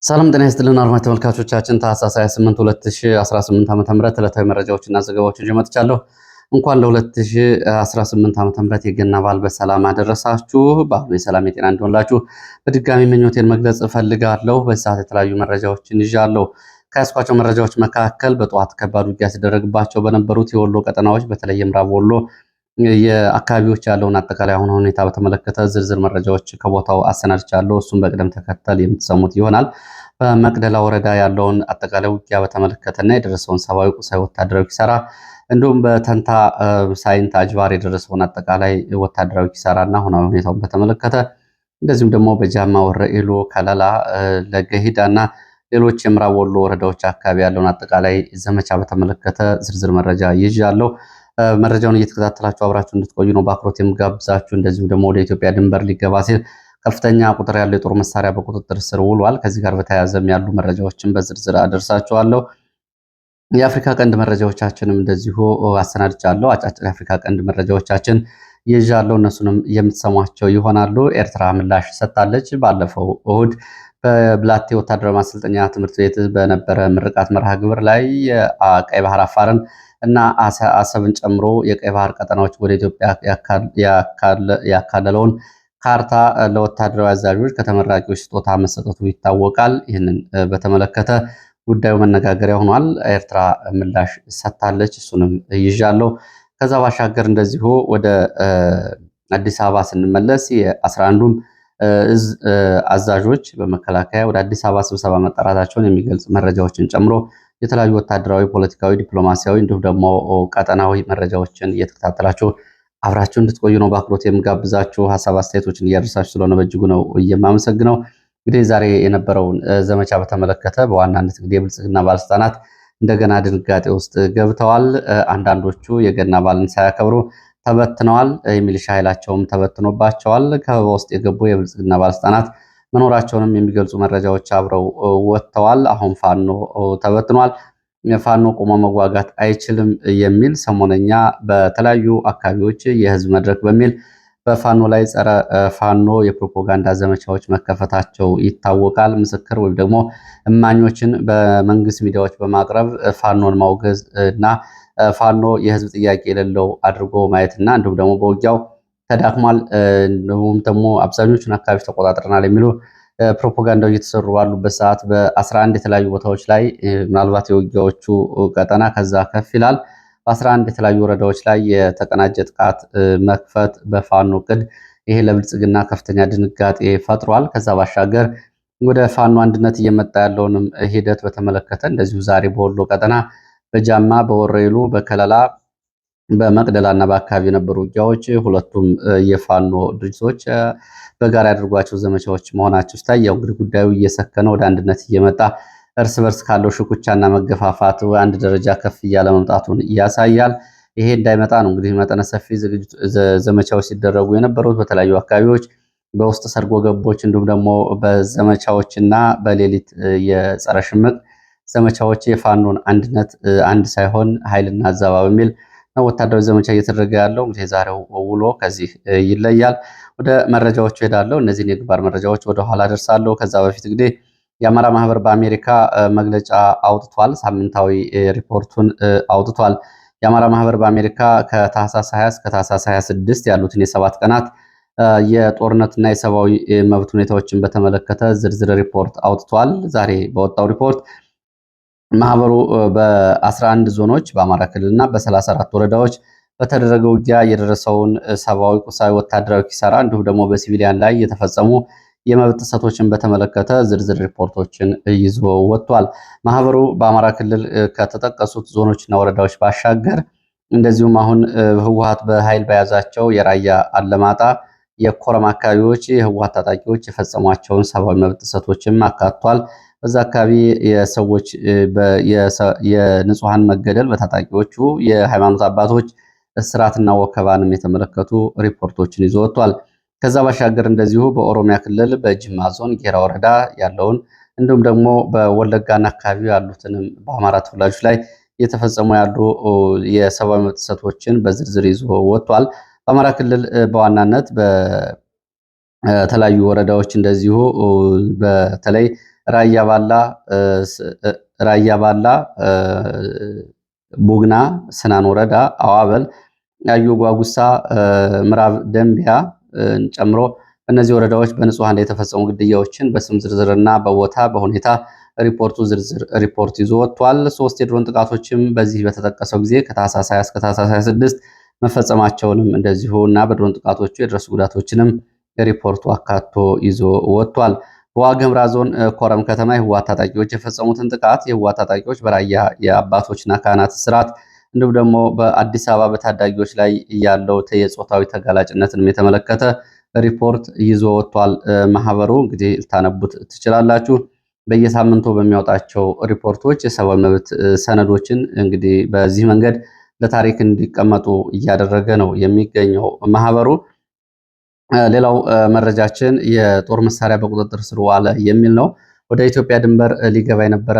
ሰላም ጤና ይስጥልን አድማጭ ተመልካቾቻችን ታህሳስ 28 2018 ዓ.ም ዕለታዊ መረጃዎችና ዘገባዎችን ይዤ መጥቻለሁ። እንኳን ለ2018 ዓ.ም የገና በዓል በሰላም አደረሳችሁ። በዓሉ የሰላም የጤና እንዲሆንላችሁ በድጋሚ ምኞቴን መግለጽ እፈልጋለሁ። በዚህ ሰዓት የተለያዩ መረጃዎችን ይዣለሁ። ከያዝኳቸው መረጃዎች መካከል በጠዋት ከባድ ውጊያ ሲደረግባቸው በነበሩት የወሎ ቀጠናዎች በተለይ ምዕራብ ወሎ የአካባቢዎች ያለውን አጠቃላይ አሁን ሁኔታ በተመለከተ ዝርዝር መረጃዎች ከቦታው አሰናድቻለሁ። እሱም በቅደም ተከተል የምትሰሙት ይሆናል። በመቅደላ ወረዳ ያለውን አጠቃላይ ውጊያ በተመለከተና የደረሰውን ሰብአዊ፣ ቁሳዊ፣ ወታደራዊ ኪሳራ እንዲሁም በተንታ ሳይንት አጅባር የደረሰውን አጠቃላይ ወታደራዊ ኪሳራና አሁናዊ ሁኔታውን በተመለከተ እንደዚሁም ደግሞ በጃማ ወረኢሉ፣ ከለላ፣ ለገሂዳና ሌሎች የምዕራብ ወሎ ወረዳዎች አካባቢ ያለውን አጠቃላይ ዘመቻ በተመለከተ ዝርዝር መረጃ ይዣለሁ። መረጃውን እየተከታተላችሁ አብራችሁ እንድትቆዩ ነው በአክብሮት የምጋብዛችሁ። እንደዚሁም ደግሞ ወደ ኢትዮጵያ ድንበር ሊገባ ሲል ከፍተኛ ቁጥር ያለው የጦር መሳሪያ በቁጥጥር ስር ውሏል። ከዚህ ጋር በተያያዘም ያሉ መረጃዎችን በዝርዝር አደርሳችኋለሁ። የአፍሪካ ቀንድ መረጃዎቻችንም እንደዚሁ አሰናድቻለሁ። አጫጭር የአፍሪካ ቀንድ መረጃዎቻችን ይዣለሁ። እነሱንም የምትሰሟቸው ይሆናሉ። ኤርትራ ምላሽ ሰጥታለች። ባለፈው እሁድ በብላቴ ወታደራዊ ማሰልጠኛ ትምህርት ቤት በነበረ ምርቃት መርሃ ግብር ላይ የቀይ ባህር አፋርን እና አሰብን ጨምሮ የቀይ ባህር ቀጠናዎች ወደ ኢትዮጵያ ያካለለውን ካርታ ለወታደራዊ አዛዦች ከተመራቂዎች ስጦታ መሰጠቱ ይታወቃል። ይህንን በተመለከተ ጉዳዩ መነጋገሪያ ሆኗል። ኤርትራ ምላሽ ሰጥታለች። እሱንም ይዣለሁ። ከዛ ባሻገር እንደዚሁ ወደ አዲስ አበባ ስንመለስ የ11ዱም እዝ አዛዦች በመከላከያ ወደ አዲስ አበባ ስብሰባ መጠራታቸውን የሚገልጽ መረጃዎችን ጨምሮ የተለያዩ ወታደራዊ፣ ፖለቲካዊ፣ ዲፕሎማሲያዊ እንዲሁም ደግሞ ቀጠናዊ መረጃዎችን እየተከታተላችሁ አብራችሁ እንድትቆዩ ነው በአክብሮት የምጋብዛችሁ። ሀሳብ አስተያየቶችን እያደረሳችሁ ስለሆነ በእጅጉ ነው የማመሰግነው። እንግዲህ ዛሬ የነበረውን ዘመቻ በተመለከተ በዋናነት እንግዲህ የብልጽግና ባለስልጣናት እንደገና ድንጋጤ ውስጥ ገብተዋል። አንዳንዶቹ የገና በዓልን ሳያከብሩ ተበትነዋል። የሚሊሻ ኃይላቸውም ተበትኖባቸዋል። ከበባ ውስጥ የገቡ የብልጽግና ባለስልጣናት መኖራቸውንም የሚገልጹ መረጃዎች አብረው ወጥተዋል። አሁን ፋኖ ተበትኗል፣ ፋኖ ቆሞ መዋጋት አይችልም የሚል ሰሞነኛ በተለያዩ አካባቢዎች የህዝብ መድረክ በሚል በፋኖ ላይ ጸረ ፋኖ የፕሮፓጋንዳ ዘመቻዎች መከፈታቸው ይታወቃል። ምስክር ወይም ደግሞ እማኞችን በመንግስት ሚዲያዎች በማቅረብ ፋኖን ማውገዝ እና ፋኖ የህዝብ ጥያቄ የሌለው አድርጎ ማየትና እንዲሁም ደግሞ በውጊያው ተዳክሟል፣ እንዲሁም ደግሞ አብዛኞቹን አካባቢ ተቆጣጥረናል የሚሉ ፕሮፓጋንዳው እየተሰሩ ባሉበት ሰዓት በ11 የተለያዩ ቦታዎች ላይ ምናልባት የውጊያዎቹ ቀጠና ከዛ ከፍ ይላል። በ11 የተለያዩ ወረዳዎች ላይ የተቀናጀ ጥቃት መክፈት በፋኖ ቅድ ይሄ ለብልጽግና ከፍተኛ ድንጋጤ ፈጥሯል። ከዛ ባሻገር ወደ ፋኖ አንድነት እየመጣ ያለውንም ሂደት በተመለከተ እንደዚሁ ዛሬ በወሎ ቀጠና በጃማ፣ በወረኢሉ፣ በከለላ፣ በመቅደላና በአካባቢ የነበሩ ውጊያዎች ሁለቱም የፋኖ ድርጅቶች በጋራ ያደርጓቸው ዘመቻዎች መሆናቸው ሲታይ ያው እንግዲህ ጉዳዩ እየሰከነ ወደ አንድነት እየመጣ እርስ በርስ ካለው ሽኩቻና መገፋፋት አንድ ደረጃ ከፍ እያለ መምጣቱን ያሳያል። ይሄ እንዳይመጣ ነው እንግዲህ መጠነ ሰፊ ዘመቻዎች ሲደረጉ የነበሩት በተለያዩ አካባቢዎች በውስጥ ሰርጎ ገቦች እንዲሁም ደግሞ በዘመቻዎችና በሌሊት የጸረ ሽምቅ ዘመቻዎች የፋኖን አንድነት አንድ ሳይሆን ኃይልና አዛባ በሚል ነው ወታደራዊ ዘመቻ እየተደረገ ያለው። እንግዲህ የዛሬው ውሎ ከዚህ ይለያል። ወደ መረጃዎቹ ሄዳለሁ። እነዚህን የግንባር መረጃዎች ወደ ኋላ ደርሳለሁ። ከዛ በፊት እንግዲህ የአማራ ማህበር በአሜሪካ መግለጫ አውጥቷል። ሳምንታዊ ሪፖርቱን አውጥቷል። የአማራ ማህበር በአሜሪካ ከታህሳስ 20 እስከ ታህሳስ 26 ያሉትን የ7 ቀናት የጦርነትና የሰብአዊ መብት ሁኔታዎችን በተመለከተ ዝርዝር ሪፖርት አውጥቷል። ዛሬ በወጣው ሪፖርት ማህበሩ በ11 ዞኖች በአማራ ክልልና በ34 ወረዳዎች በተደረገው ውጊያ የደረሰውን ሰብአዊ፣ ቁሳዊ፣ ወታደራዊ ኪሳራ እንዲሁም ደግሞ በሲቪሊያን ላይ የተፈጸሙ የመብት ጥሰቶችን በተመለከተ ዝርዝር ሪፖርቶችን ይዞ ወጥቷል። ማህበሩ በአማራ ክልል ከተጠቀሱት ዞኖችና ወረዳዎች ባሻገር እንደዚሁም አሁን ህወሓት በኃይል በያዛቸው የራያ አለማጣ፣ የኮረም አካባቢዎች የህወሓት ታጣቂዎች የፈጸሟቸውን ሰብአዊ መብት ጥሰቶችም አካቷል። በዛ አካባቢ የሰዎች የንጹሃን መገደል በታጣቂዎቹ የሃይማኖት አባቶች እስራትና ወከባንም የተመለከቱ ሪፖርቶችን ይዞ ወጥቷል። ከዛ ባሻገር እንደዚሁ በኦሮሚያ ክልል በጅማ ዞን ጌራ ወረዳ ያለውን እንዲሁም ደግሞ በወለጋና አካባቢ ያሉትንም በአማራ ተወላጆች ላይ እየተፈጸሙ ያሉ የሰብአዊ መብት ጥሰቶችን በዝርዝር ይዞ ወጥቷል። በአማራ ክልል በዋናነት በተለያዩ ወረዳዎች እንደዚሁ በተለይ ራያ ባላ፣ ቡግና፣ ስናን ወረዳ፣ አዋበል፣ ያዩ ጓጉሳ፣ ምዕራብ ደንቢያ ጨምሮ በእነዚህ ወረዳዎች በንጹሃን ላይ የተፈጸሙ ግድያዎችን በስም ዝርዝርና በቦታ በሁኔታ ዝርዝር ሪፖርት ይዞ ወጥቷል። 3 የድሮን ጥቃቶችም በዚህ በተጠቀሰው ጊዜ ከታህሳስ 20 እስከ ታህሳስ 26 መፈጸማቸውንም እንደዚሁ እና በድሮን ጥቃቶቹ የደረሱ ጉዳቶችንም ሪፖርቱ አካቶ ይዞ ወጥቷል። በዋግ ኽምራ ዞን ኮረም ከተማ የህወሓት ታጣቂዎች የፈጸሙትን ጥቃት የህወሓት ታጣቂዎች በራያ የአባቶችና ካህናት ስርዓት እንዲሁም ደግሞ በአዲስ አበባ በታዳጊዎች ላይ ያለው የጾታዊ ተጋላጭነትንም የተመለከተ ሪፖርት ይዞ ወጥቷል። ማህበሩ እንግዲህ ልታነቡት ትችላላችሁ። በየሳምንቱ በሚያወጣቸው ሪፖርቶች የሰብአዊ መብት ሰነዶችን እንግዲህ በዚህ መንገድ ለታሪክ እንዲቀመጡ እያደረገ ነው የሚገኘው ማህበሩ። ሌላው መረጃችን የጦር መሳሪያ በቁጥጥር ስር ዋለ የሚል ነው። ወደ ኢትዮጵያ ድንበር ሊገባ የነበረ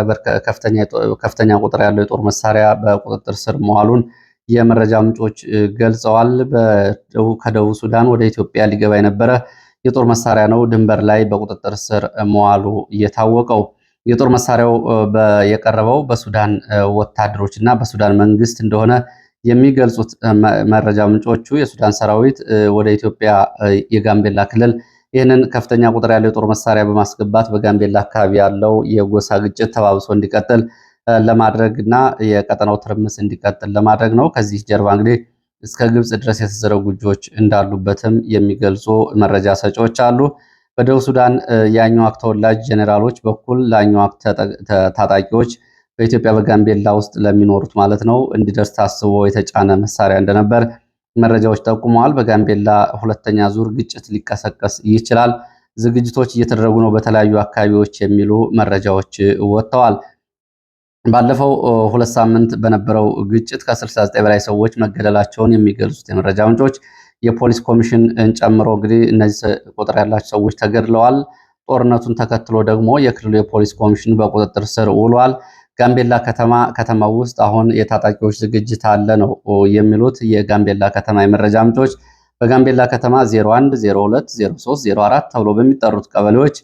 ከፍተኛ ቁጥር ያለው የጦር መሳሪያ በቁጥጥር ስር መዋሉን የመረጃ ምንጮች ገልጸዋል። ከደቡብ ሱዳን ወደ ኢትዮጵያ ሊገባ የነበረ የጦር መሳሪያ ነው ድንበር ላይ በቁጥጥር ስር መዋሉ እየታወቀው። የጦር መሳሪያው የቀረበው በሱዳን ወታደሮች እና በሱዳን መንግስት እንደሆነ የሚገልጹት መረጃ ምንጮቹ የሱዳን ሰራዊት ወደ ኢትዮጵያ የጋምቤላ ክልል ይህንን ከፍተኛ ቁጥር ያለው የጦር መሳሪያ በማስገባት በጋምቤላ አካባቢ ያለው የጎሳ ግጭት ተባብሶ እንዲቀጥል ለማድረግ እና የቀጠናው ትርምስ እንዲቀጥል ለማድረግ ነው። ከዚህ ጀርባ እንግዲህ እስከ ግብጽ ድረስ የተዘረጉ እጆች እንዳሉበትም የሚገልጹ መረጃ ሰጪዎች አሉ። በደቡብ ሱዳን የአኝዋክ ተወላጅ ጄኔራሎች በኩል ለአኝዋክ ታጣቂዎች በኢትዮጵያ በጋምቤላ ውስጥ ለሚኖሩት ማለት ነው እንዲደርስ ታስቦ የተጫነ መሳሪያ እንደነበር መረጃዎች ጠቁመዋል። በጋምቤላ ሁለተኛ ዙር ግጭት ሊቀሰቀስ ይችላል፣ ዝግጅቶች እየተደረጉ ነው በተለያዩ አካባቢዎች የሚሉ መረጃዎች ወጥተዋል። ባለፈው 2 ሳምንት በነበረው ግጭት ከ69 በላይ ሰዎች መገደላቸውን የሚገልጹት የመረጃ ምንጮች የፖሊስ ኮሚሽን ጨምሮ እንግዲህ እነዚህ ቁጥር ያላቸው ሰዎች ተገድለዋል። ጦርነቱን ተከትሎ ደግሞ የክልሉ የፖሊስ ኮሚሽን በቁጥጥር ስር ውሏል። ጋምቤላ ከተማ ውስጥ አሁን የታጣቂዎች ዝግጅት አለ ነው የሚሉት የጋምቤላ ከተማ የመረጃ ምንጮች። በጋምቤላ ከተማ 01፣ 02፣ 03፣ 04 ተብሎ በሚጠሩት ቀበሌዎች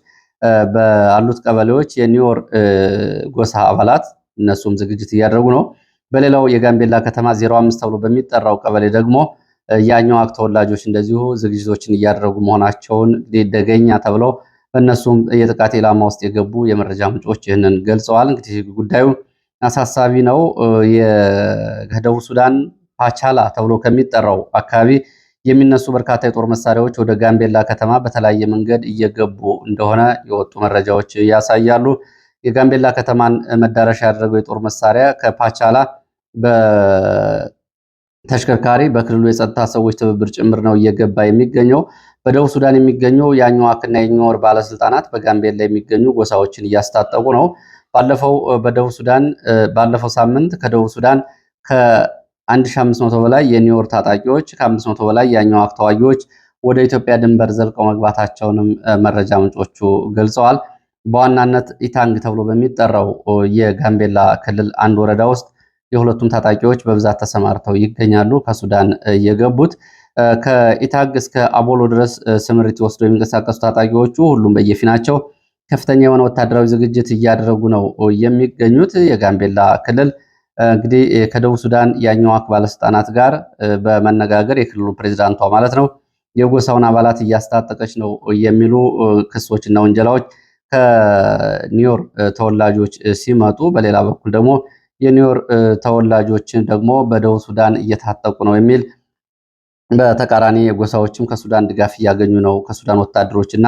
ባሉት ቀበሌዎች የኒዮር ጎሳ አባላት እነሱም ዝግጅት እያደረጉ ነው። በሌላው የጋምቤላ ከተማ 05 ተብሎ በሚጠራው ቀበሌ ደግሞ የአኝዋክ ተወላጆች እንደዚሁ ዝግጅቶችን እያደረጉ መሆናቸውን ደገኛ ተብለው በእነሱም የጥቃት ኢላማ ውስጥ የገቡ የመረጃ ምንጮች ይህንን ገልጸዋል። እንግዲህ ጉዳዩ አሳሳቢ ነው። ከደቡብ ሱዳን ፓቻላ ተብሎ ከሚጠራው አካባቢ የሚነሱ በርካታ የጦር መሳሪያዎች ወደ ጋምቤላ ከተማ በተለያየ መንገድ እየገቡ እንደሆነ የወጡ መረጃዎች ያሳያሉ። የጋምቤላ ከተማን መዳረሻ ያደረገው የጦር መሳሪያ ከፓቻላ በተሽከርካሪ በክልሉ የጸጥታ ሰዎች ትብብር ጭምር ነው እየገባ የሚገኘው። በደቡብ ሱዳን የሚገኙ የአኝዋክና የኒዮር ባለስልጣናት በጋምቤላ የሚገኙ ጎሳዎችን እያስታጠቁ ነው። ባለፈው ሳምንት ከደቡብ ሱዳን ከ1500 በላይ የኒዮር ታጣቂዎች ከ500 በላይ የአኝዋክ ተዋጊዎች ወደ ኢትዮጵያ ድንበር ዘልቀው መግባታቸውንም መረጃ ምንጮቹ ገልጸዋል። በዋናነት ኢታንግ ተብሎ በሚጠራው የጋምቤላ ክልል አንድ ወረዳ ውስጥ የሁለቱም ታጣቂዎች በብዛት ተሰማርተው ይገኛሉ። ከሱዳን የገቡት ከኢታግ እስከ አቦሎ ድረስ ስምሪት ወስደው የሚንቀሳቀሱ ታጣቂዎቹ ሁሉም በየፊናቸው ከፍተኛ የሆነ ወታደራዊ ዝግጅት እያደረጉ ነው የሚገኙት። የጋምቤላ ክልል እንግዲህ ከደቡብ ሱዳን የአኝዋክ ባለስልጣናት ጋር በመነጋገር የክልሉ ፕሬዝዳንቷ ማለት ነው የጎሳውን አባላት እያስታጠቀች ነው የሚሉ ክሶችና ወንጀላዎች ከኒዮር ተወላጆች ሲመጡ፣ በሌላ በኩል ደግሞ የኒዮር ተወላጆችን ደግሞ በደቡብ ሱዳን እየታጠቁ ነው የሚል በተቃራኒ የጎሳዎችም ከሱዳን ድጋፍ እያገኙ ነው ከሱዳን ወታደሮች እና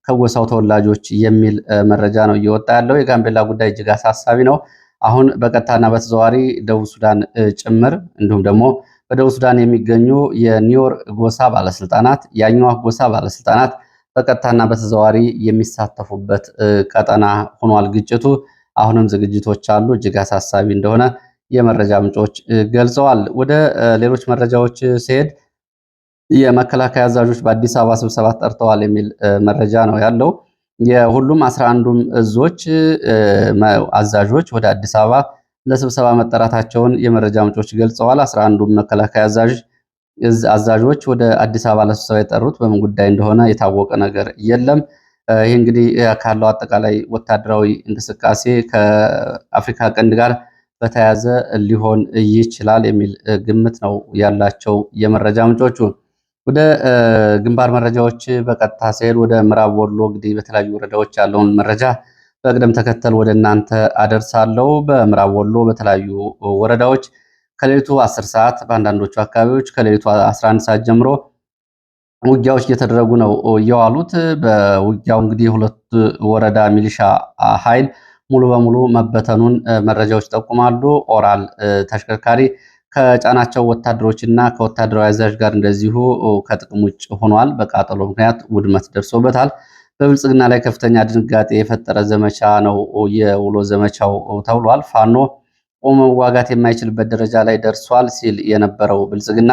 ከጎሳው ተወላጆች የሚል መረጃ ነው እየወጣ ያለው። የጋምቤላ ጉዳይ እጅግ አሳሳቢ ነው። አሁን በቀጥታና በተዘዋዋሪ ደቡብ ሱዳን ጭምር እንዲሁም ደግሞ በደቡብ ሱዳን የሚገኙ የኒዮር ጎሳ ባለስልጣናት፣ የአኝዋክ ጎሳ ባለስልጣናት በቀጥታና በተዘዋዋሪ የሚሳተፉበት ቀጠና ሆኗል ግጭቱ። አሁንም ዝግጅቶች አሉ። እጅግ አሳሳቢ እንደሆነ የመረጃ ምንጮች ገልጸዋል። ወደ ሌሎች መረጃዎች ሲሄድ የመከላከያ አዛዦች በአዲስ አበባ ስብሰባ ጠርተዋል የሚል መረጃ ነው ያለው። የሁሉም 11ዱም እዞች አዛዦች ወደ አዲስ አበባ ለስብሰባ መጠራታቸውን የመረጃ ምንጮች ገልጸዋል። 11ዱም መከላከያ አዛዦች ወደ አዲስ አበባ ለስብሰባ የጠሩት በምን ጉዳይ እንደሆነ የታወቀ ነገር የለም። ይህ እንግዲህ ካለው አጠቃላይ ወታደራዊ እንቅስቃሴ ከአፍሪካ ቀንድ ጋር በተያያዘ ሊሆን ይችላል የሚል ግምት ነው ያላቸው የመረጃ ምንጮቹ። ወደ ግንባር መረጃዎች በቀጥታ ሲሄድ ወደ ምዕራብ ወሎ እንግዲህ በተለያዩ ወረዳዎች ያለውን መረጃ በቅደም ተከተል ወደ እናንተ አደርሳለሁ። በምዕራብ ወሎ በተለያዩ ወረዳዎች ከሌሊቱ 10 ሰዓት በአንዳንዶቹ አካባቢዎች ከሌሊቱ 11 ሰዓት ጀምሮ ውጊያዎች እየተደረጉ ነው የዋሉት። በውጊያው እንግዲህ ሁለት ወረዳ ሚሊሻ ኃይል ሙሉ በሙሉ መበተኑን መረጃዎች ይጠቁማሉ። ኦራል ተሽከርካሪ ከጫናቸው ወታደሮች እና ከወታደራዊ አዛዥ ጋር እንደዚሁ ከጥቅም ውጭ ሆኗል። በቃጠሎ ምክንያት ውድመት ደርሶበታል። በብልጽግና ላይ ከፍተኛ ድንጋጤ የፈጠረ ዘመቻ ነው የውሎ ዘመቻው ተብሏል። ፋኖ ቆሞ መዋጋት የማይችልበት ደረጃ ላይ ደርሷል ሲል የነበረው ብልጽግና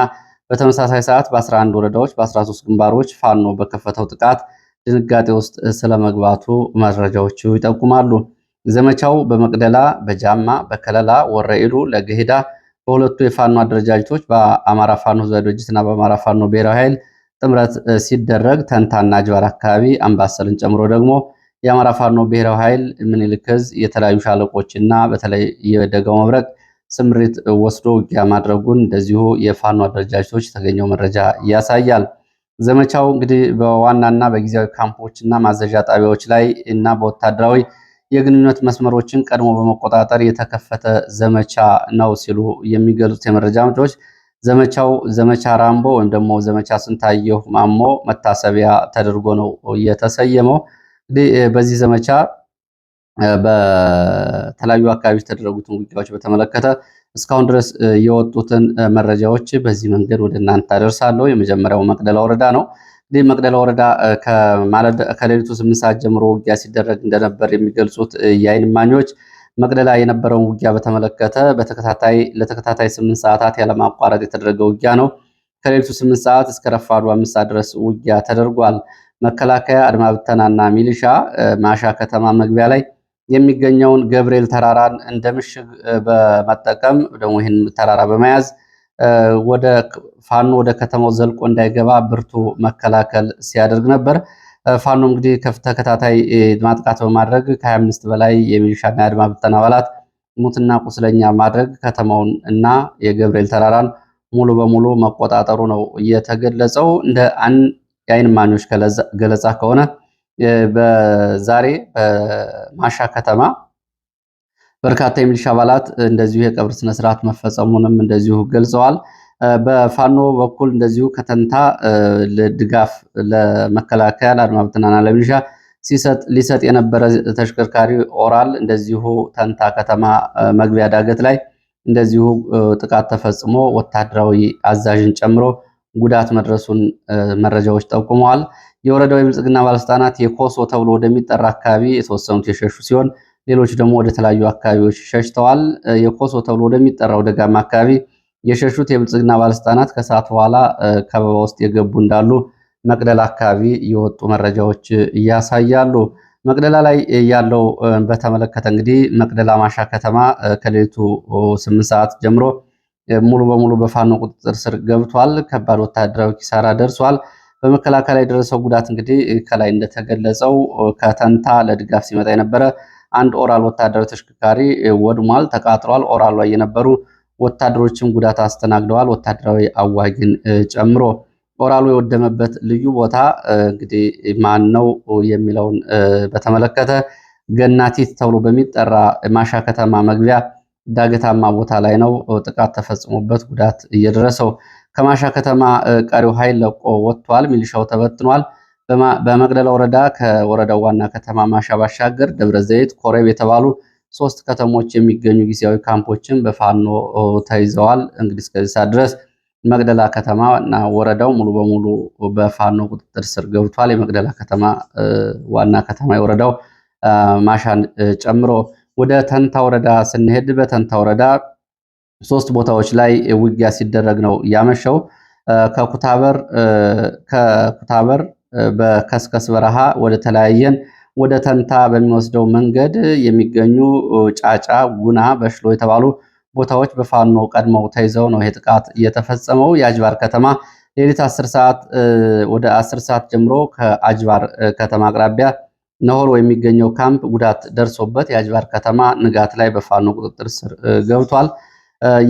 በተመሳሳይ ሰዓት በ11 ወረዳዎች በ13 ግንባሮች ፋኖ በከፈተው ጥቃት ድንጋጤ ውስጥ ስለመግባቱ መረጃዎቹ ይጠቁማሉ። ዘመቻው በመቅደላ፣ በጃማ፣ በከለላ፣ ወረኢሉ፣ ለገሂዳ በሁለቱ የፋኖ አደረጃጀቶች በአማራ ፋኖ ህዝባዊ ድርጅትና በአማራ ፋኖ ብሔራዊ ኃይል ጥምረት ሲደረግ ተንታና ጅባር አካባቢ አምባሰልን ጨምሮ ደግሞ የአማራ ፋኖ ብሔራዊ ኃይል ምኒልክ ዕዝ የተለያዩ ሻለቆችና በተለይ የደጋው መብረቅ ስምሪት ወስዶ ውጊያ ማድረጉን እንደዚሁ የፋኖ አደረጃጀቶች የተገኘው መረጃ ያሳያል። ዘመቻው እንግዲህ በዋናና በጊዜያዊ ካምፖች እና ማዘዣ ጣቢያዎች ላይ እና በወታደራዊ የግንኙነት መስመሮችን ቀድሞ በመቆጣጠር የተከፈተ ዘመቻ ነው ሲሉ የሚገልጹት የመረጃ ምንጮች ዘመቻው ዘመቻ ራምቦ ወይም ደግሞ ዘመቻ ስንታየሁ ማሞ መታሰቢያ ተደርጎ ነው የተሰየመው። እንግዲህ በዚህ ዘመቻ በተለያዩ አካባቢዎች የተደረጉትን ውጊያዎች በተመለከተ እስካሁን ድረስ የወጡትን መረጃዎች በዚህ መንገድ ወደ እናንተ አደርሳለሁ። የመጀመሪያው መቅደላ ወረዳ ነው። እንግዲህ መቅደላ ወረዳ ከሌሊቱ 8 ሰዓት ጀምሮ ውጊያ ሲደረግ እንደነበር የሚገልጹት የዓይን እማኞች መቅደላ የነበረውን ውጊያ በተመለከተ ለተከታታይ 8 ሰዓታት ያለማቋረጥ የተደረገ ውጊያ ነው። ከሌሊቱ 8 ሰዓት እስከ ረፋዱ 5 ሰዓት ድረስ ውጊያ ተደርጓል። መከላከያ፣ አድማ ብተናና ሚሊሻ ማሻ ከተማ መግቢያ ላይ የሚገኘውን ገብርኤል ተራራን እንደ ምሽግ በመጠቀም ደግሞ ይህን ተራራ በመያዝ ወደ ፋኖ ወደ ከተማው ዘልቆ እንዳይገባ ብርቱ መከላከል ሲያደርግ ነበር። ፋኖ እንግዲህ ተከታታይ ማጥቃት በማድረግ ከ25 በላይ የሚሊሻና የአድማ ብተና አባላት ሙትና ቁስለኛ ማድረግ ከተማውን እና የገብርኤል ተራራን ሙሉ በሙሉ መቆጣጠሩ ነው የተገለጸው። እንደ የዓይን እማኞች ገለጻ ከሆነ በዛሬ በማሻ ከተማ በርካታ የሚሊሻ አባላት እንደዚሁ የቀብር ስነስርዓት መፈጸሙንም እንደዚሁ ገልጸዋል። በፋኖ በኩል እንደዚሁ ከተንታ ድጋፍ ለመከላከያ ለአድማ ብተናና ለሚሊሻ ሊሰጥ የነበረ ተሽከርካሪ ኦራል እንደዚሁ ተንታ ከተማ መግቢያ ዳገት ላይ እንደዚሁ ጥቃት ተፈጽሞ ወታደራዊ አዛዥን ጨምሮ ጉዳት መድረሱን መረጃዎች ጠቁመዋል። የወረዳው የብልጽግና ባለስልጣናት የኮሶ ተብሎ ወደሚጠራ አካባቢ የተወሰኑት የሸሹ ሲሆን ሌሎች ደግሞ ወደ ተለያዩ አካባቢዎች ሸሽተዋል። የኮሶ ተብሎ ወደሚጠራው ደጋማ አካባቢ የሸሹት የብልጽግና ባለስልጣናት ከሰዓት በኋላ ከበባ ውስጥ የገቡ እንዳሉ መቅደላ አካባቢ የወጡ መረጃዎች ያሳያሉ። መቅደላ ላይ ያለው በተመለከተ እንግዲህ መቅደላ ማሻ ከተማ ከሌሊቱ 8 ሰዓት ጀምሮ ሙሉ በሙሉ በፋኖ ቁጥጥር ስር ገብቷል። ከባድ ወታደራዊ ኪሳራ ደርሷል። በመከላከል ላይ የደረሰው ጉዳት እንግዲህ ከላይ እንደተገለጸው ከተንታ ለድጋፍ ሲመጣ የነበረ አንድ ኦራል ወታደራዊ ተሽከርካሪ ወድሟል፣ ተቃጥሏል። ኦራል ላይ የነበሩ ወታደሮችም ጉዳት አስተናግደዋል፣ ወታደራዊ አዋጊን ጨምሮ። ኦራሉ የወደመበት ልዩ ቦታ እንግዲህ ማን ነው የሚለውን በተመለከተ ገናቲት ተብሎ በሚጠራ ማሻ ከተማ መግቢያ ዳገታማ ቦታ ላይ ነው ጥቃት ተፈጽሞበት ጉዳት እየደረሰው። ከማሻ ከተማ ቀሪው ኃይል ለቆ ወጥቷል። ሚሊሻው ተበትኗል። በመቅደላ ወረዳ ከወረዳው ዋና ከተማ ማሻ ባሻገር ደብረ ዘይት፣ ኮሬብ የተባሉ 3 ከተሞች የሚገኙ ጊዜያዊ ካምፖችን በፋኖ ተይዘዋል። እንግዲህ እስከዚህ ሰዓት ድረስ መቅደላ ከተማ እና ወረዳው ሙሉ በሙሉ በፋኖ ቁጥጥር ስር ገብቷል። የመቅደላ ከተማ ዋና ከተማ የወረዳው ማሻን ጨምሮ። ወደ ተንታ ወረዳ ስንሄድ በተንታ ወረዳ 3 ቦታዎች ላይ ውጊያ ሲደረግ ነው ያመሸው። ከኩታበር በከስከስ በረሃ ወደ ተለያየን ወደ ተንታ በሚወስደው መንገድ የሚገኙ ጫጫ፣ ጉና፣ በሽሎ የተባሉ ቦታዎች በፋኖ ቀድመው ተይዘው ነው ይሄ ጥቃት የተፈጸመው። የአጅባር ከተማ ሌሊት 10 ሰዓት ወደ 10 ሰዓት ጀምሮ ከአጅባር ከተማ አቅራቢያ ነሆሮ የሚገኘው ካምፕ ጉዳት ደርሶበት የአጅባር ከተማ ንጋት ላይ በፋኖ ቁጥጥር ስር ገብቷል።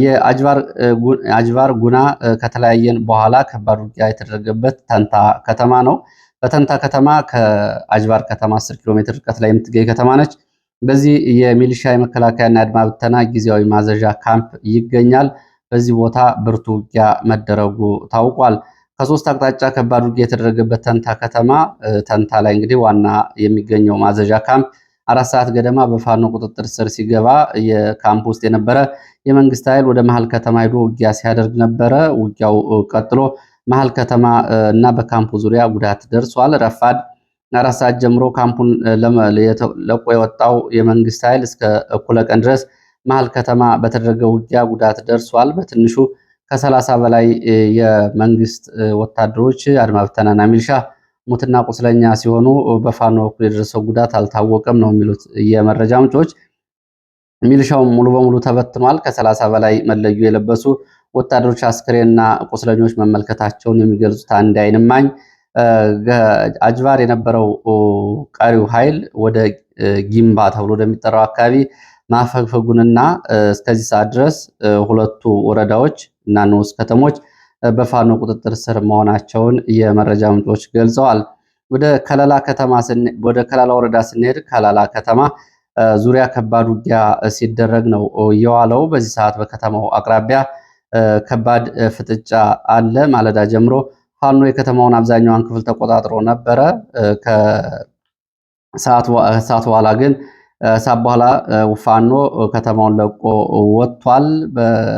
የአጅባር ጉና ከተለያየን በኋላ ከባድ ውጊያ የተደረገበት ተንታ ከተማ ነው። በተንታ ከተማ ከአጅባር ከተማ 10 ኪሎ ሜትር ርቀት ላይ የምትገኝ ከተማ ነች። በዚህ የሚሊሻ የመከላከያና የአድማ ብተና ጊዜያዊ ማዘዣ ካምፕ ይገኛል። በዚህ ቦታ ብርቱ ውጊያ መደረጉ ታውቋል። ከሶስት አቅጣጫ ከባድ ውጊያ የተደረገበት ተንታ ከተማ ተንታ ላይ እንግዲህ ዋና የሚገኘው ማዘዣ ካምፕ 4 ሰዓት ገደማ በፋኖ ቁጥጥር ስር ሲገባ የካምፕ ውስጥ የነበረ የመንግስት ኃይል ወደ መሀል ከተማ ሄዶ ውጊያ ሲያደርግ ነበረ። ውጊያው ቀጥሎ መሀል ከተማ እና በካምፑ ዙሪያ ጉዳት ደርሷል። ረፋድ 4 ሰዓት ጀምሮ ካምፑን ለቆ የወጣው የመንግስት ኃይል እስከ እኩለ ቀን ድረስ መሀል ከተማ በተደረገ ውጊያ ጉዳት ደርሷል። በትንሹ ከ30 በላይ የመንግስት ወታደሮች አድማ ብተናና ሚሊሻ ሙትና ቁስለኛ ሲሆኑ በፋኖ በኩል የደረሰው ጉዳት አልታወቀም ነው የሚሉት የመረጃ ምንጮች። ሚሊሻው ሙሉ በሙሉ ተበትኗል። ከ30 በላይ መለዮ የለበሱ ወታደሮች አስክሬንና ቁስለኞች መመልከታቸውን የሚገልጹት አንድ ዓይን እማኝ አጅባር የነበረው ቀሪው ኃይል ወደ ጊምባ ተብሎ ወደሚጠራው አካባቢ ማፈግፈጉንና እስከዚህ ሰዓት ድረስ ሁለቱ ወረዳዎች እና ንዑስ ከተሞች በፋኖ ቁጥጥር ስር መሆናቸውን የመረጃ ምንጮች ገልጸዋል። ወደ ከላላ ወረዳ ስንሄድ ከላላ ከተማ ዙሪያ ከባድ ውጊያ ሲደረግ ነው የዋለው። በዚህ ሰዓት በከተማው አቅራቢያ ከባድ ፍጥጫ አለ። ማለዳ ጀምሮ ፋኖ የከተማውን አብዛኛውን ክፍል ተቆጣጥሮ ነበረ። ከሰዓት በኋላ ግን በኋላ ፋኖ ከተማውን ለቆ ወጥቷል።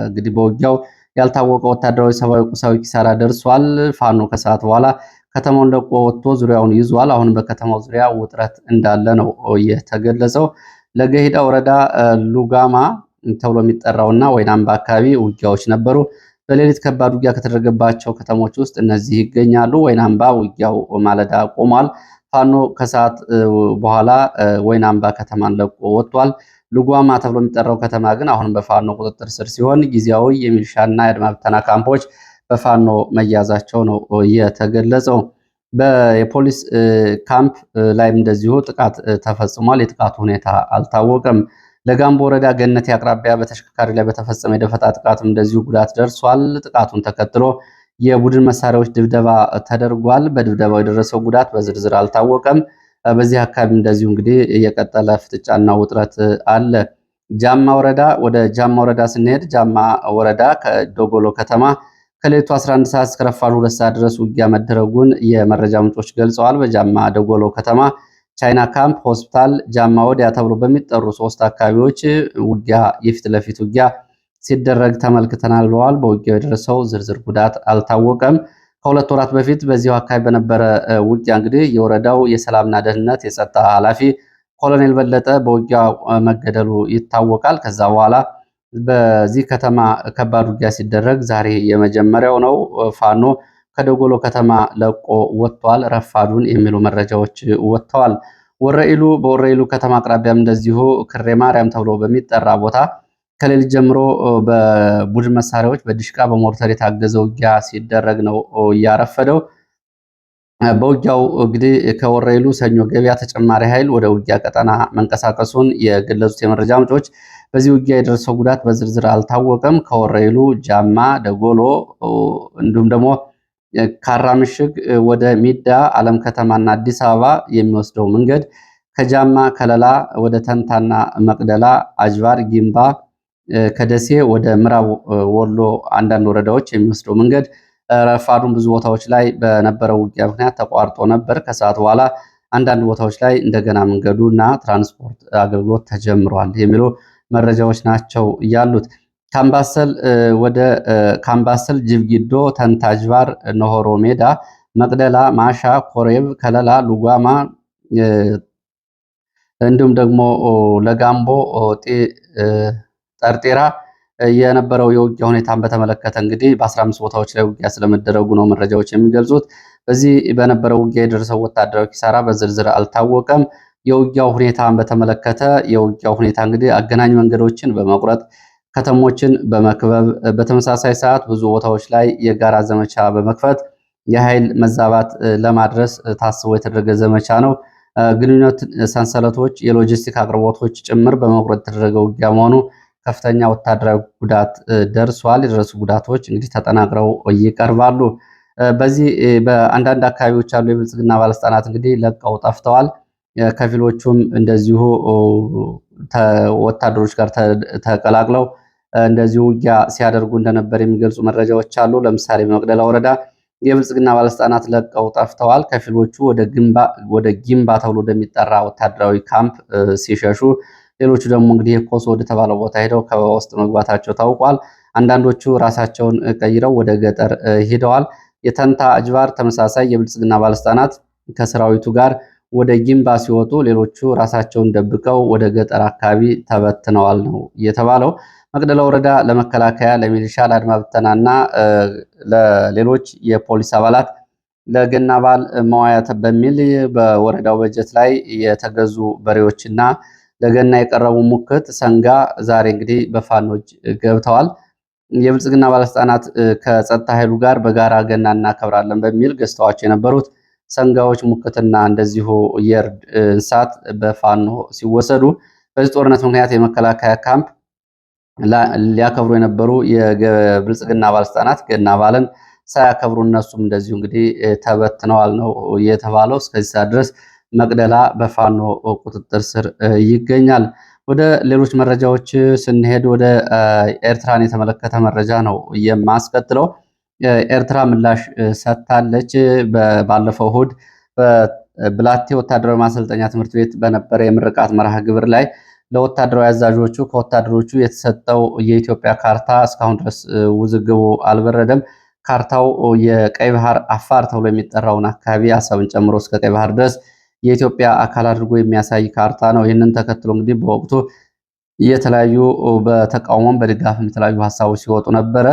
እንግዲህ በውጊያው ያልታወቀ ወታደራዊ፣ ሰብአዊ፣ ቁሳዊ ኪሳራ ደርሷል። ፋኖ ከሰዓት በኋላ ከተማውን ለቆ ወጥቶ ዙሪያውን ይዟል። አሁን በከተማው ዙሪያ ውጥረት እንዳለ ነው የተገለጸው። ለገሂዳ ወረዳ ሉጋማ ተብሎ የሚጠራውና ወይናምባ አካባቢ ውጊያዎች ነበሩ። በሌሊት ከባድ ውጊያ ከተደረገባቸው ከተሞች ውስጥ እነዚህ ይገኛሉ። ወይናምባ ውጊያው ማለዳ ቆሟል። ፋኖ ከሰዓት በኋላ ወይናምባ ከተማን ለቆ ወጥቷል። ሉጓማ ተብሎ የሚጠራው ከተማ ግን አሁንም በፋኖ ቁጥጥር ስር ሲሆን ጊዜያዊ የሚሊሻና የአድማ ብተና ካምፖች በፋኖ መያዛቸው ነው የተገለጸው። የፖሊስ ካምፕ ላይም እንደዚሁ ጥቃት ተፈጽሟል። የጥቃቱ ሁኔታ አልታወቀም። ለጋምቦ ወረዳ ገነቴ አቅራቢያ በተሽከርካሪ ላይ በተፈጸመ የደፈጣ ጥቃትም እንደዚሁ ጉዳት ደርሷል። ጥቃቱን ተከትሎ የቡድን መሳሪያዎች ድብደባ ተደርጓል። በድብደባው የደረሰው ጉዳት በዝርዝር አልታወቀም። በዚህ አካባቢ እንደዚሁ እንግዲህ የቀጠለ ፍጥጫና ውጥረት አለ። ጃማ ወረዳ ወደ ጃማ ወረዳ ስንሄድ ጃማ ወረዳ ከዶጎሎ ከተማ ከሌሊቱ 11 ሰዓት እስከ ረፋዱ 2 ሰዓት ድረስ ውጊያ መደረጉን የመረጃ ምንጮች ገልጸዋል። በጃማ ደጎሎ ከተማ ቻይና ካምፕ፣ ሆስፒታል፣ ጃማ ወዲያ ተብሎ በሚጠሩ 3 አካባቢዎች ውጊያ የፊት ለፊት ውጊያ ሲደረግ ተመልክተናል ብለዋል። በውጊያው የደረሰው ዝርዝር ጉዳት አልታወቀም። ከ2 ወራት በፊት በዚሁ አካባቢ በነበረ ውጊያ እንግዲህ የወረዳው የሰላምና ደህንነት የጸጥታ ኃላፊ ኮሎኔል በለጠ በውጊያ መገደሉ ይታወቃል። ከዛ በኋላ በዚህ ከተማ ከባድ ውጊያ ሲደረግ ዛሬ የመጀመሪያው ነው። ፋኖ ከደጎሎ ከተማ ለቆ ወጥቷል ረፋዱን የሚሉ መረጃዎች ወጥተዋል። በወረኢሉ ከተማ አቅራቢያም እንደዚሁ ክሬ ማርያም ተብሎ በሚጠራ ቦታ ከሌሊት ጀምሮ በቡድን መሳሪያዎች በድሽቃ በሞርተር የታገዘ ውጊያ ሲደረግ ነው እያረፈደው። በውጊያው እንግዲህ ከወረኢሉ ሰኞ ገበያ ተጨማሪ ኃይል ወደ ውጊያ ቀጠና መንቀሳቀሱን የገለጹት የመረጃ ምንጮች በዚህ ውጊያ የደረሰው ጉዳት በዝርዝር አልታወቀም። ከወረኢሉ ጃማ፣ ደጎሎ እንዲሁም ደግሞ ካራ ምሽግ ወደ ሚዳ፣ አለም ከተማና አዲስ አበባ የሚወስደው መንገድ ከጃማ ከለላ ወደ ተንታና መቅደላ፣ አጅባር፣ ጊምባ ከደሴ ወደ ምዕራብ ወሎ አንዳንድ ወረዳዎች የሚወስደው መንገድ ረፋዱን ብዙ ቦታዎች ላይ በነበረው ውጊያ ምክንያት ተቋርጦ ነበር። ከሰዓት በኋላ አንዳንድ ቦታዎች ላይ እንደገና መንገዱና ትራንስፖርት አገልግሎት ተጀምሯል የሚሉ መረጃዎች ናቸው ያሉት። ካምባሰል፣ ጅብጊዶ፣ ተንታጅባር፣ ኖሆሮ ሜዳ፣ መቅደላ፣ ማሻ፣ ኮሬብ፣ ከለላ፣ ሉጓማ እንዲሁም ደግሞ ለጋምቦ ጠርጤራ የነበረው የውጊያ ሁኔታን በተመለከተ እንግዲህ በ15 ቦታዎች ላይ ውጊያ ስለመደረጉ ነው መረጃዎች የሚገልጹት። በዚህ በነበረው ውጊያ የደረሰው ወታደራዊ ኪሳራ በዝርዝር አልታወቀም። የውጊያው ሁኔታን በተመለከተ የውጊያው ሁኔታ እንግዲህ አገናኝ መንገዶችን በመቁረጥ ከተሞችን በመክበብ በተመሳሳይ ሰዓት ብዙ ቦታዎች ላይ የጋራ ዘመቻ በመክፈት የኃይል መዛባት ለማድረስ ታስቦ የተደረገ ዘመቻ ነው። ግንኙነት ሰንሰለቶች፣ የሎጂስቲክ አቅርቦቶች ጭምር በመቁረጥ የተደረገ ውጊያ መሆኑ ከፍተኛ ወታደራዊ ጉዳት ደርሷል። የደረሱ ጉዳቶች እንግዲህ ተጠናቅረው ይቀርባሉ። በዚህ በአንዳንድ አካባቢዎች ያሉ የብልጽግና ባለስልጣናት እንግዲህ ለቀው ጠፍተዋል። ከፊሎቹም እንደዚሁ ወታደሮች ጋር ተቀላቅለው እንደዚሁ ውጊያ ሲያደርጉ እንደነበር የሚገልጹ መረጃዎች አሉ። ለምሳሌ በመቅደላ ወረዳ የብልጽግና ባለስልጣናት ለቀው ጠፍተዋል። ከፊሎቹ ወደ ጊምባ ተብሎ ወደሚጠራ ወታደራዊ ካምፕ ሲሸሹ፣ ሌሎቹ ደግሞ እንግዲህ ኮሶ ወደ ተባለው ቦታ ሄደው ከበባ ውስጥ መግባታቸው ታውቋል። አንዳንዶቹ ራሳቸውን ቀይረው ወደ ገጠር ሂደዋል። የተንታ አጅባር ተመሳሳይ የብልጽግና ባለስልጣናት ከሰራዊቱ ጋር ወደ ጊምባ ሲወጡ፣ ሌሎቹ ራሳቸውን ደብቀው ወደ ገጠር አካባቢ ተበትነዋል ነው የተባለው። መቅደላ ወረዳ ለመከላከያ፣ ለሚሊሻ፣ ለአድማ ብተናና ለሌሎች የፖሊስ አባላት ለገና በዓል መዋያ በሚል በወረዳው በጀት ላይ የተገዙ በሬዎችና ለገና የቀረቡ ሙክት ሰንጋ ዛሬ እንግዲህ በፋኖች ገብተዋል። የብልጽግና ባለስልጣናት ከጸጥታ ኃይሉ ጋር በጋራ ገና እናከብራለን በሚል ገዝተዋቸው የነበሩት ሰንጋዎች፣ ሙክትና እንደዚሁ የእርድ እንስሳት በፋኖ ሲወሰዱ፣ በዚህ ጦርነት ምክንያት የመከላከያ ካምፕ ሊያከብሩ የነበሩ የብልጽግና ባለስልጣናት ገና በዓልን ሳያከብሩ እነሱም እንደዚሁ እንግዲህ ተበትነዋል ነው የተባለው። እስከዚህ ሰዓት ድረስ መቅደላ በፋኖ ቁጥጥር ስር ይገኛል። ወደ ሌሎች መረጃዎች ስንሄድ ወደ ኤርትራን የተመለከተ መረጃ ነው የማስከትለው። ኤርትራ ምላሽ ሰጥታለች። ባለፈው እሁድ በብላቴ ወታደራዊ ማሰልጠኛ ትምህርት ቤት በነበረ የምርቃት መርሃ ግብር ላይ ለወታደራዊ አዛዦቹ ከወታደሮቹ የተሰጠው የኢትዮጵያ ካርታ እስካሁን ድረስ ውዝግቡ አልበረደም። ካርታው የቀይ ባህር አፋር ተብሎ የሚጠራውን አካባቢ አሰብን ጨምሮ እስከ ቀይ ባህር ድረስ የኢትዮጵያ አካል አድርጎ የሚያሳይ ካርታ ነው። ይህንን ተከትሎ እንግዲህ በወቅቱ የተለያዩ በተቃውሞም በድጋፍም የተለያዩ ሀሳቦች ሲወጡ ነበረ።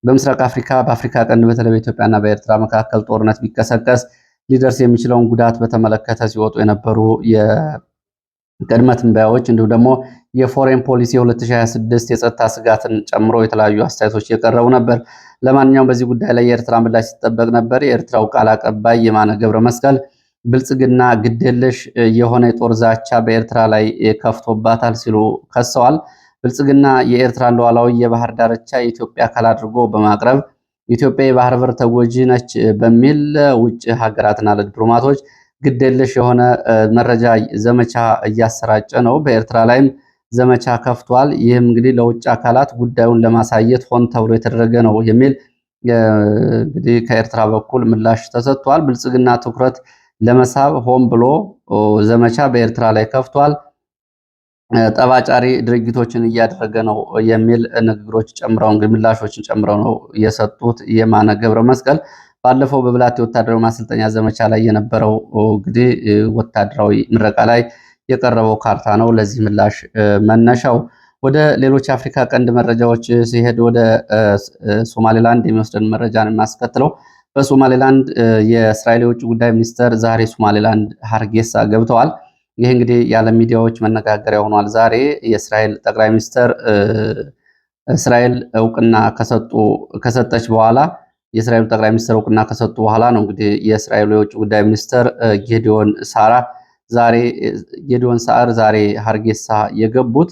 በምስራቅ አፍሪካ፣ በአፍሪካ ቀንድ በተለይ በኢትዮጵያና በኤርትራ መካከል ጦርነት ቢቀሰቀስ ሊደርስ የሚችለውን ጉዳት በተመለከተ ሲወጡ የነበሩ የቅድመ ትንበያዎች እንዲሁም ደግሞ የፎሬን ፖሊሲ 2026 የጸጥታ ስጋትን ጨምሮ የተለያዩ አስተያየቶች እየቀረቡ ነበር። ለማንኛውም በዚህ ጉዳይ ላይ የኤርትራ ምላሽ ሲጠበቅ ነበር። የኤርትራው ቃል አቀባይ የማነ ገብረ መስቀል ብልጽግና ግዴለሽ የሆነ የጦር ዛቻ በኤርትራ ላይ ከፍቶባታል ሲሉ ከሰዋል። ብልጽግና የኤርትራን ሉዓላዊ የባህር ዳርቻ የኢትዮጵያ አካል አድርጎ በማቅረብ ኢትዮጵያ የባህር በር ተጎጂ ነች በሚል ውጭ ሀገራትና ለዲፕሎማቶች ግዴለሽ የሆነ መረጃ ዘመቻ እያሰራጨ ነው። በኤርትራ ላይም ዘመቻ ከፍቷል። ይህም እንግዲህ ለውጭ አካላት ጉዳዩን ለማሳየት ሆን ተብሎ የተደረገ ነው የሚል እንግዲህ ከኤርትራ በኩል ምላሽ ተሰጥቷል። ብልጽግና ትኩረት ለመሳብ ሆን ብሎ ዘመቻ በኤርትራ ላይ ከፍቷል። ጠባጫሪ ድርጊቶችን እያደረገ ነው የሚል ንግግሮች ጨምረው እንግዲህ ምላሾችን ጨምረው ነው የሰጡት የማነ ገብረ መስቀል። ባለፈው በብላቴ ወታደራዊ ማሰልጠኛ ዘመቻ ላይ የነበረው እንግዲህ ወታደራዊ ምረቃ ላይ የቀረበው ካርታ ነው ለዚህ ምላሽ መነሻው። ወደ ሌሎች የአፍሪካ ቀንድ መረጃዎች ሲሄድ ወደ ሶማሌላንድ የሚወስደን መረጃን የማስከትለው በሶማሌላንድ የእስራኤል የውጭ ጉዳይ ሚኒስተር ዛሬ ሶማሌላንድ ሀርጌሳ ገብተዋል። ይህ እንግዲህ የዓለም ሚዲያዎች መነጋገሪያ ሆኗል። ዛሬ የእስራኤል ጠቅላይ ሚኒስተር እስራኤል እውቅና ከሰጠች በኋላ የእስራኤሉ ጠቅላይ ሚኒስተር እውቅና ከሰጡ በኋላ ነው እንግዲህ የእስራኤሉ የውጭ ጉዳይ ሚኒስተር ጌዲዮን ሳር ዛሬ ሀርጌሳ የገቡት።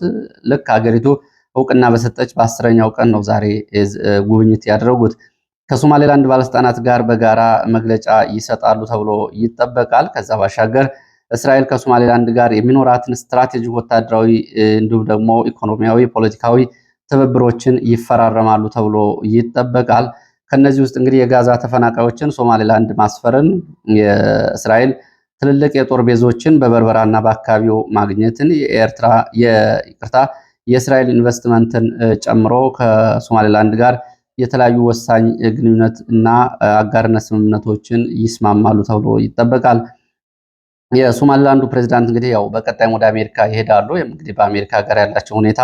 ልክ ሀገሪቱ እውቅና በሰጠች በ10ኛው ቀን ነው ዛሬ ጉብኝት ያደረጉት። ከሶማሌላንድ ባለስልጣናት ጋር በጋራ መግለጫ ይሰጣሉ ተብሎ ይጠበቃል። ከዛ ባሻገር እስራኤል ከሶማሌላንድ ጋር የሚኖራትን ስትራቴጂክ ወታደራዊ እንዲሁም ደግሞ ኢኮኖሚያዊ፣ ፖለቲካዊ ትብብሮችን ይፈራረማሉ ተብሎ ይጠበቃል። ከነዚህ ውስጥ እንግዲህ የጋዛ ተፈናቃዮችን ሶማሌላንድ ማስፈርን፣ የእስራኤል ትልልቅ የጦር ቤዞችን በበርበራና በአካባቢው ማግኘትን፣ የእስራኤል ኢንቨስትመንትን ጨምሮ ከሶማሌላንድ ጋር የተለያዩ ወሳኝ ግንኙነት እና አጋርነት ስምምነቶችን ይስማማሉ ተብሎ ይጠበቃል። የሶማሊላንዱ ፕሬዚዳንት እንግዲህ ያው በቀጣይም ወደ አሜሪካ ይሄዳሉ። እንግዲህ በአሜሪካ ጋር ያላቸው ሁኔታ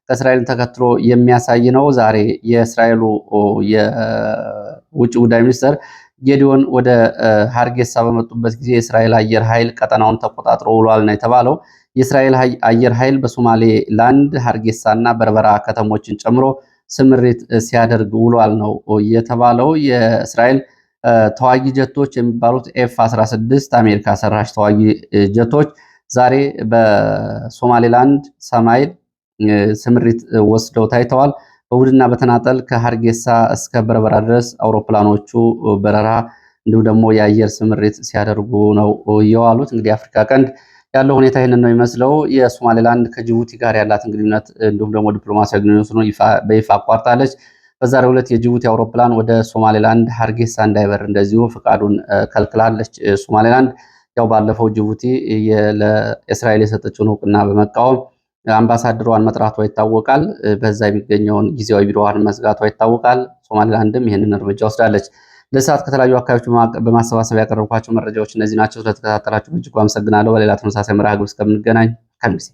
ከእስራኤል ተከትሎ የሚያሳይ ነው። ዛሬ የእስራኤሉ የውጭ ጉዳይ ሚኒስትር ጌዲዮን ወደ ሀርጌሳ በመጡበት ጊዜ የእስራኤል አየር ኃይል ቀጠናውን ተቆጣጥሮ ውሏል ነው የተባለው። የእስራኤል አየር ኃይል በሶማሌ ላንድ ሀርጌሳና በርበራ ከተሞችን ጨምሮ ስምሪት ሲያደርግ ውሏል ነው የተባለው። የእስራኤል ተዋጊ ጀቶች የሚባሉት ኤፍ-16 አሜሪካ ሰራሽ ተዋጊ ጀቶች ዛሬ በሶማሌላንድ ሰማይ ስምሪት ወስደው ታይተዋል። በቡድንና በተናጠል ከሀርጌሳ እስከ በርበራ ድረስ አውሮፕላኖቹ በረራ እንዲሁም ደግሞ የአየር ስምሪት ሲያደርጉ ነው የዋሉት። እንግዲህ አፍሪካ ቀንድ ያለው ሁኔታ ይህንን ነው የሚመስለው። የሶማሌላንድ ከጅቡቲ ጋር ያላትን ግንኙነት እንዲሁም ደግሞ ዲፕሎማሲያዊ ግንኙነቱን በይፋ አቋርጣለች። በዛሬው ዕለት የጅቡቲ አውሮፕላን ወደ ሶማሌላንድ ሀርጌሳ እንዳይበር እንደዚሁ ፍቃዱን ከልክላለች። ሶማሌላንድ ያው ባለፈው ጅቡቲ ለእስራኤል የሰጠችውን እውቅና በመቃወም አምባሳደሯን መጥራቷ ይታወቃል። በዛ የሚገኘውን ጊዜያዊ ቢሮዋን መዝጋቷ ይታወቃል። ሶማሌላንድም ይህንን እርምጃ ወስዳለች። ለሰዓት ከተለያዩ አካባቢዎች በማሰባሰብ ያቀረብኳቸው መረጃዎች እነዚህ ናቸው። ስለተከታተላችሁ በእጅጉ አመሰግናለሁ። በሌላ ተመሳሳይ መርሃ ግብር እስከምንገናኝ ከሚሴ